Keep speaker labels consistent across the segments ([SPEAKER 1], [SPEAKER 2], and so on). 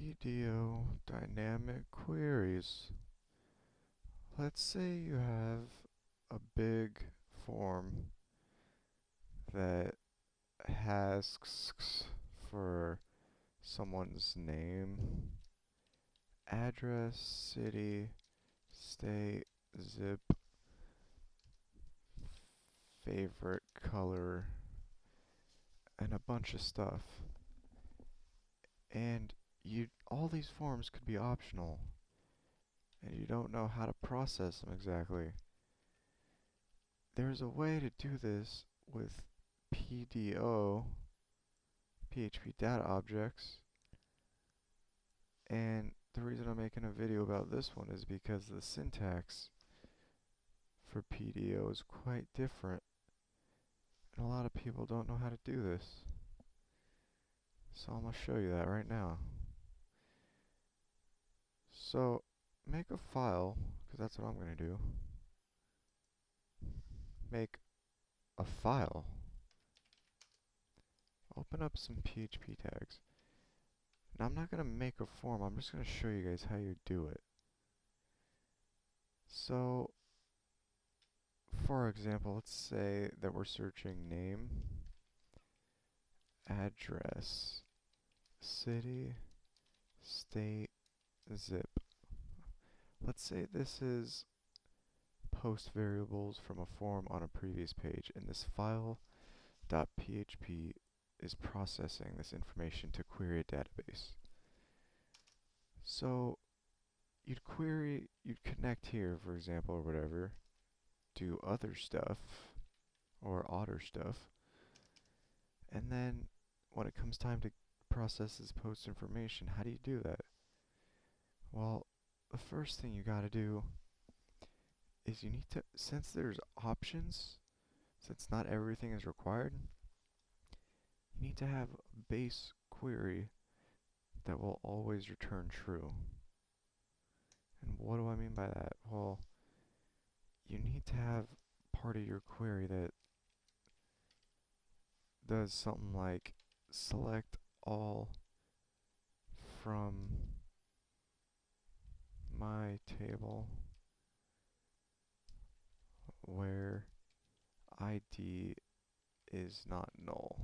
[SPEAKER 1] PDO dynamic queries. Let's say you have a big form that asks for someone's name, address, city, state, zip, favorite color, and a bunch of stuff. And all these forms could be optional, and you don't know how to process them exactly. There's a way to do this with PDO, PHP data objects, and the reason I'm making a video about this one is because the syntax for PDO is quite different, and a lot of people don't know how to do this. So I'm going to show you that right now. So make a file, because that's what I'm going to do. Make a file. Open up some PHP tags. Now I'm not going to make a form, I'm just going to show you guys how you do it. So, for example, let's say that we're searching name, address, city, state, zip. Let's say this is post variables from a form on a previous page, and this file.php is processing this information to query a database. So you'd connect here, for example, or whatever, do other stuff, or otter stuff, and then when it comes time to process this post information, how do you do that? Well, the first thing you gotta do is you need to, since there's options, since not everything is required, you need to have a base query that will always return true. And what do I mean by that? Well, you need to have part of your query that does something like select all from my table where ID is not null.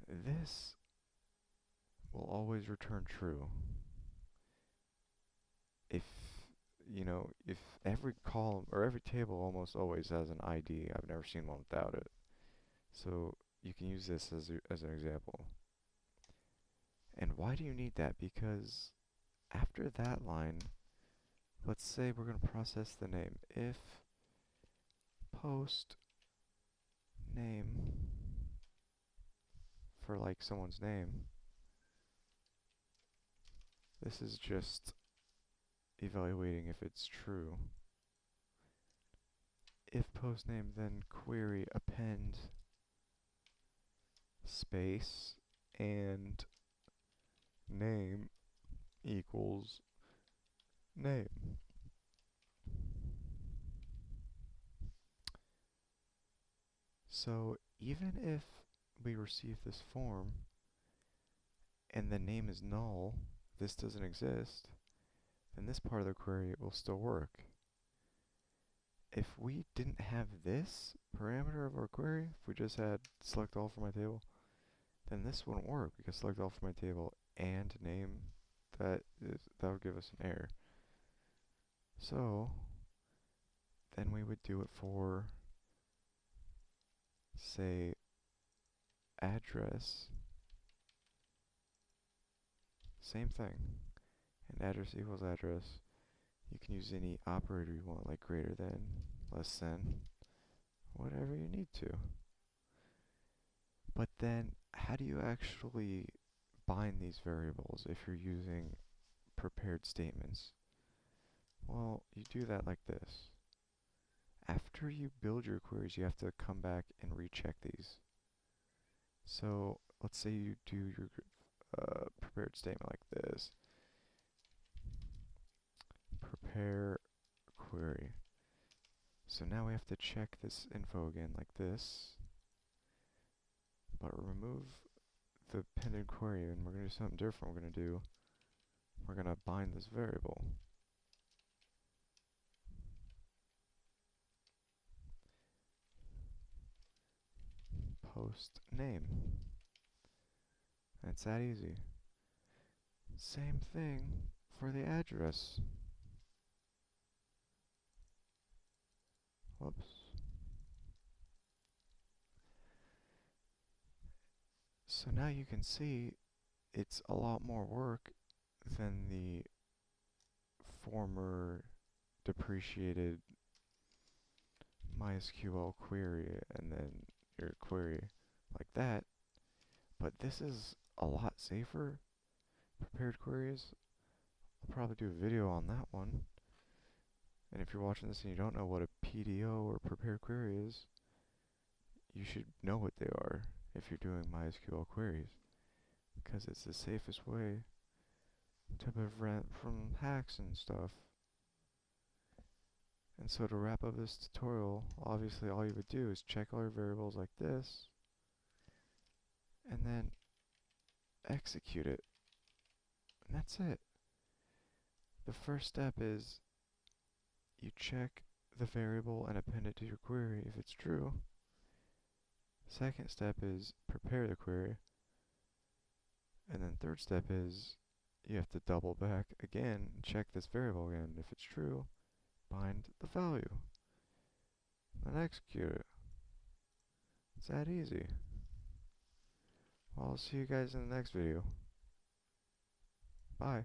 [SPEAKER 1] This will always return true. If if every column or every table almost always has an ID, I've never seen one without it. So you can use this as an example. And why do you need that? Because after that line, let's say we're going to process the name. If post name for like someone's name, this is just evaluating if it's true. If post name, then query append space and name equals name. So even if we receive this form and the name is null, this doesn't exist, then this part of the query will still work. If we didn't have this parameter of our query, if we just had select all from my table, then this wouldn't work because select all from my table and name, that would give us an error. So then we would do it for, say, address, same thing, and address equals address. You can use any operator you want, like greater than, less than, whatever you need to. But then, how do you actually bind these variables if you're using prepared statements? Well, you do that like this. After you build your queries, you have to come back and recheck these. So let's say you do your prepared statement like this. Prepare query. So now we have to check this info again like this, but remove the appended query, and we're going to do something different. We're going to bind this variable. Post name. And it's that easy. Same thing for the address. Whoops. So now you can see it's a lot more work than the former depreciated MySQL query and then your query like that. But this is a lot safer. Prepared queries. I'll probably do a video on that one. And if you're watching this and you don't know what a PDO or prepared query is, you should know what they are if you're doing MySQL queries, because it's the safest way to prevent from hacks and stuff. And so to wrap up this tutorial, obviously all you would do is check all your variables like this, and then execute it. And that's it. The first step is you check the variable and append it to your query if it's true. Second step is prepare the query. And then third step is you have to double back again and check this variable again. If it's true, bind the value. Then execute it. It's that easy. Well, I'll see you guys in the next video. Bye.